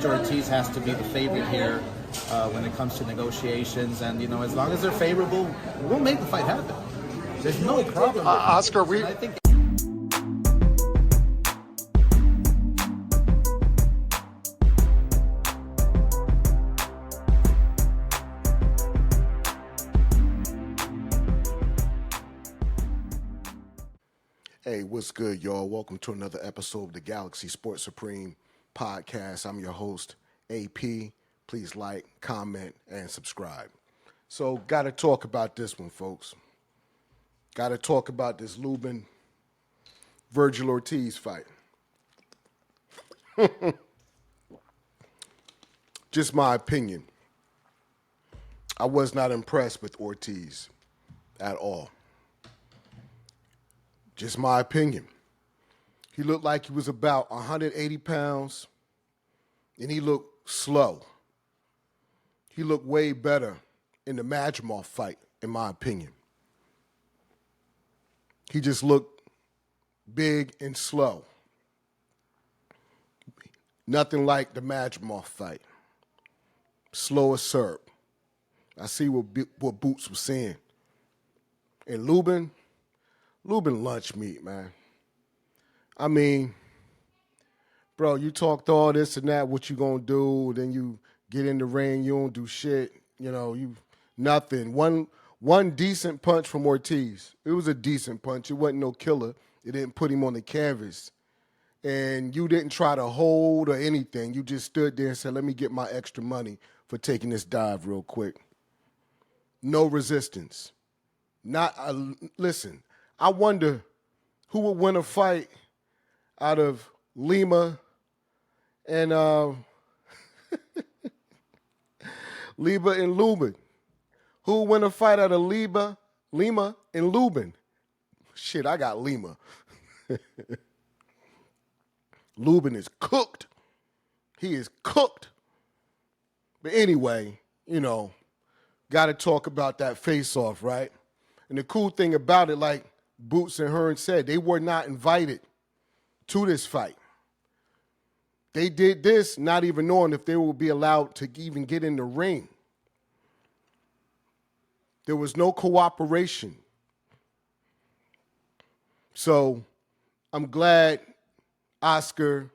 Mr. Ortiz has to be the favorite here when it comes to negotiations. And, as long as they're favorable, we'll make the fight happen. There's no problem. Oscar, I think. Hey, what's good, y'all? Welcome to another episode of the Galaxy Sports Supreme podcast. I'm your host, AP. Please like, comment, and subscribe. So, got to talk about this one, folks. Got to talk about this Lubin, Virgil Ortiz fight. Just my opinion. I was not impressed with Ortiz at all. Just my opinion. He looked like he was about 180 pounds, and he looked slow. He looked way better in the Majimov fight, in my opinion. He just looked big and slow. Nothing like the Majimov fight. Slow as syrup. I see what Boots was saying. And Lubin lunch meat, man. I mean, bro, you talked all this and that, what you gonna do, then you get in the ring, you don't do shit, you nothing. One decent punch from Ortiz. It was a decent punch. It wasn't no killer. It didn't put him on the canvas. And you didn't try to hold or anything. You just stood there and said, let me get my extra money for taking this dive real quick. No resistance. Listen, I wonder who would win a fight out of Lima and Lima and Lubin. Who would win a fight out of Lima and Lubin? Shit, I got Lima. Lubin is cooked. He is cooked. But anyway, got to talk about that face-off, right? And the cool thing about it, like Boots and Hearn said, they were not invited to this fight. They did this not even knowing if they would be allowed to even get in the ring. There was no cooperation. So I'm glad Oscar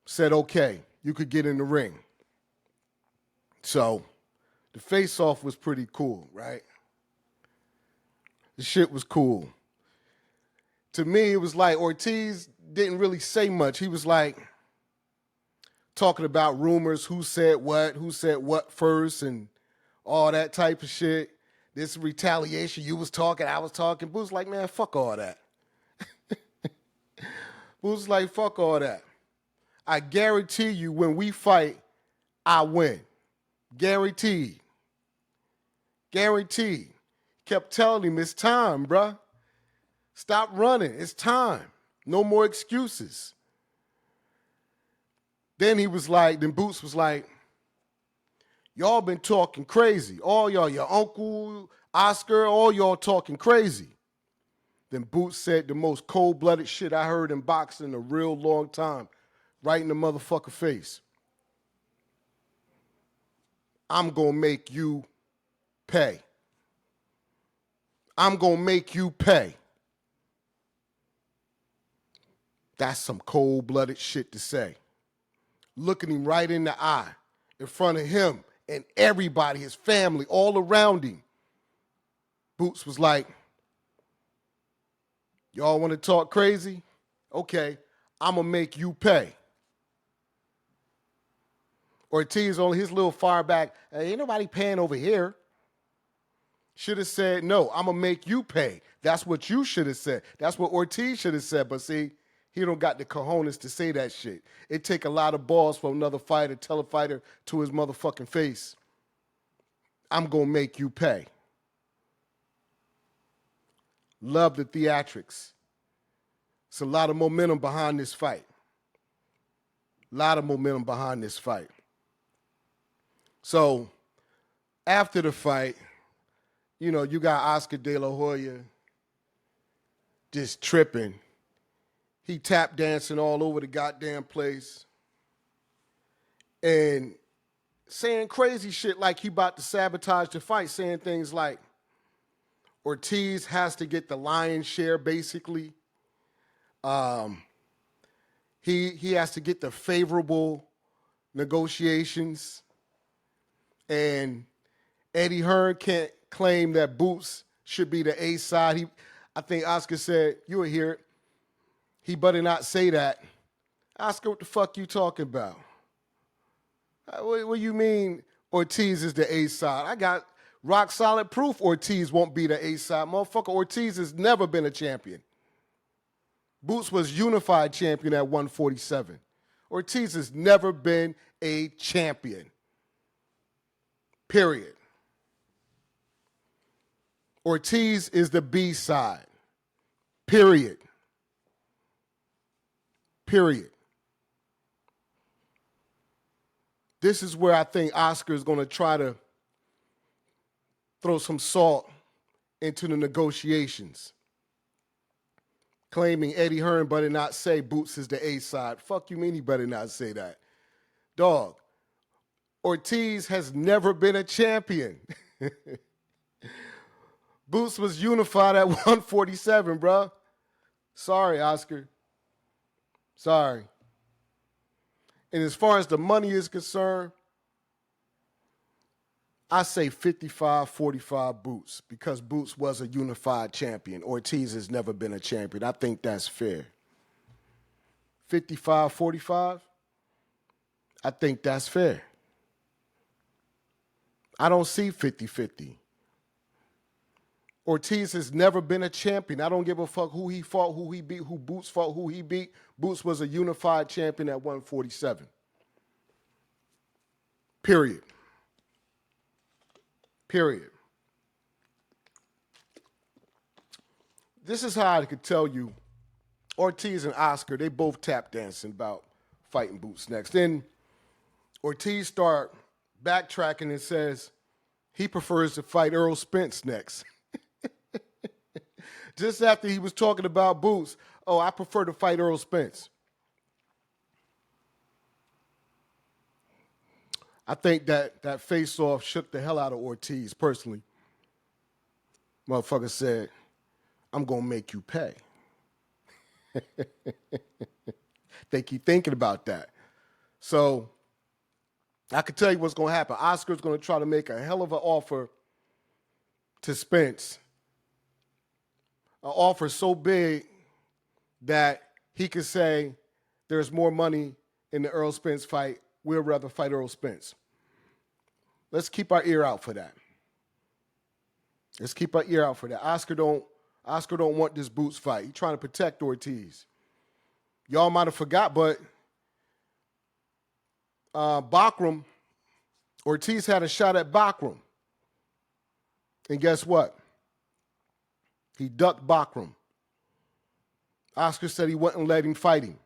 said, okay, you could get in the ring. So the face-off was pretty cool, right? The shit was cool. To me, it was like Ortiz didn't really say much. He was like talking about rumors, who said what first, and all that type of shit. This retaliation, you was talking, I was talking. Boo's like, man, fuck all that. Boo's like, fuck all that. I guarantee you when we fight, I win. Guaranteed. Guaranteed. Kept telling him, it's time, bruh. Stop running. It's time. No more excuses. Then Boots was like, y'all been talking crazy. All y'all, your uncle, Oscar, all y'all talking crazy. Then Boots said the most cold-blooded shit I heard in boxing in a real long time, right in the motherfucker face. I'm gonna make you pay. I'm going to make you pay. That's some cold-blooded shit to say. Looking him right in the eye, in front of him and everybody, his family, all around him. Boots was like, y'all want to talk crazy? Okay, I'm going to make you pay. Ortiz on his little far back, hey, ain't nobody paying over here. Should have said, no, I'm going to make you pay. That's what you should have said. That's what Ortiz should have said. But see, he don't got the cojones to say that shit. It take a lot of balls for another fighter, tell a fighter to his motherfucking face, I'm going to make you pay. Love the theatrics. It's a lot of momentum behind this fight. A lot of momentum behind this fight. So, after the fight, you got Oscar De La Hoya just tripping. He tap dancing all over the goddamn place. and saying crazy shit like he about to sabotage the fight, saying things like Ortiz has to get the lion's share, basically. He has to get the favorable negotiations, and Eddie Hearn can't claim that Boots should be the A side. I think Oscar said, you will hear it, he better not say that. Oscar, what the fuck you talking about? What do you mean Ortiz is the A side? I got rock solid proof Ortiz won't be the A side. Motherfucker, Ortiz has never been a champion. Boots was unified champion at 147. Ortiz has never been a champion. Period. Ortiz is the B side. Period. Period. This is where I think Oscar is going to try to throw some salt into the negotiations, claiming Eddie Hearn better not say Boots is the A side. Fuck you mean he better not say that? Dog, Ortiz has never been a champion. Boots was unified at 147, bro. Sorry, Oscar. Sorry. And as far as the money is concerned, I say 55-45 Boots, because Boots was a unified champion. Ortiz has never been a champion. I think that's fair. 55-45, I think that's fair. I don't see 50-50. Ortiz has never been a champion. I don't give a fuck who he fought, who he beat, who Boots fought, who he beat. Boots was a unified champion at 147. Period. Period. This is how I could tell you Ortiz and Oscar, they both tap dancing about fighting Boots next. Then Ortiz start backtracking and says he prefers to fight Errol Spence next. Just after he was talking about Boots, oh, I prefer to fight Errol Spence. I think that face-off shook the hell out of Ortiz, personally. Motherfucker said, I'm going to make you pay. They keep thinking about that. So I can tell you what's going to happen. Oscar's going to try to make a hell of an offer to Spence. An offer so big that he could say there's more money in the Errol Spence fight. We'd rather fight Errol Spence. Let's keep our ear out for that. Let's keep our ear out for that. Oscar don't want this Boots fight. He's trying to protect Ortiz. Y'all might have forgot, but Bakram, Ortiz had a shot at Bakram. And guess what? He ducked Bakram. Oscar said he wouldn't let him fight him.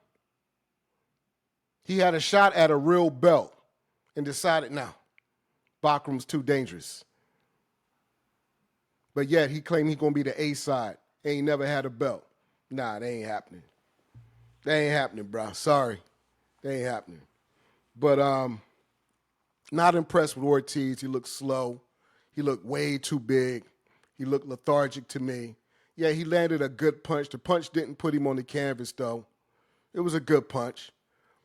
He had a shot at a real belt and decided, no, Bakram's too dangerous. But yet he claimed he's going to be the A side. Ain't never had a belt. Nah, that ain't happening. That ain't happening, bro. Sorry. That ain't happening. But not impressed with Ortiz. He looked slow. He looked way too big. He looked lethargic to me. Yeah, he landed a good punch. The punch didn't put him on the canvas, though. It was a good punch.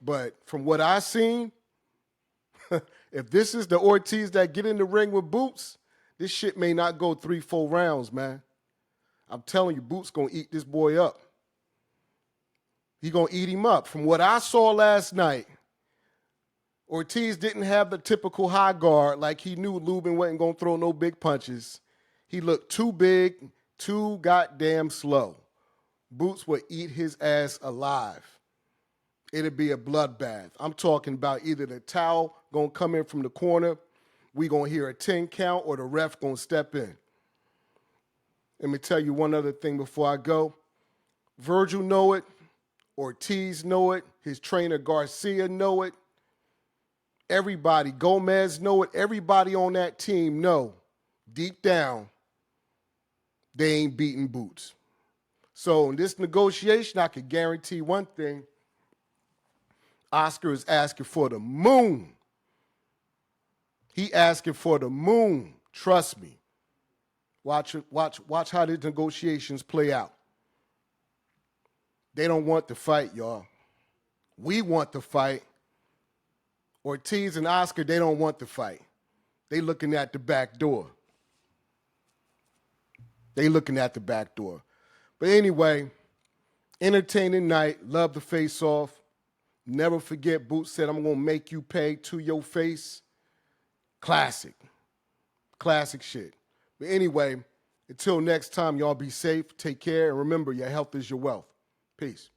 But from what I seen, if this is the Ortiz that get in the ring with Boots, this shit may not go 3-4 rounds, man. I'm telling you, Boots going to eat this boy up. He going to eat him up. From what I saw last night, Ortiz didn't have the typical high guard, like he knew Lubin wasn't going to throw no big punches. He looked too big, too goddamn slow. Boots would eat his ass alive. It'd be a bloodbath. I'm talking about either the towel going to come in from the corner, we going to hear a 10 count, or the ref going to step in. Let me tell you one other thing before I go. Virgil know it. Ortiz know it. His trainer Garcia know it. Everybody, Gomez know it. Everybody on that team know, deep down, they ain't beating Boots. So in this negotiation, I can guarantee one thing. Oscar is asking for the moon He asking for the moon. Trust me. Watch how the negotiations play out. They don't want to fight, y'all. We want to fight. Ortiz and Oscar, they don't want to fight. They looking at the back door. They looking at the back door. But anyway, entertaining night. Love the face off. Never forget, Boots said, I'm going to make you pay to your face. Classic. Classic shit. But anyway, until next time, y'all be safe. Take care. And remember, your health is your wealth. Peace.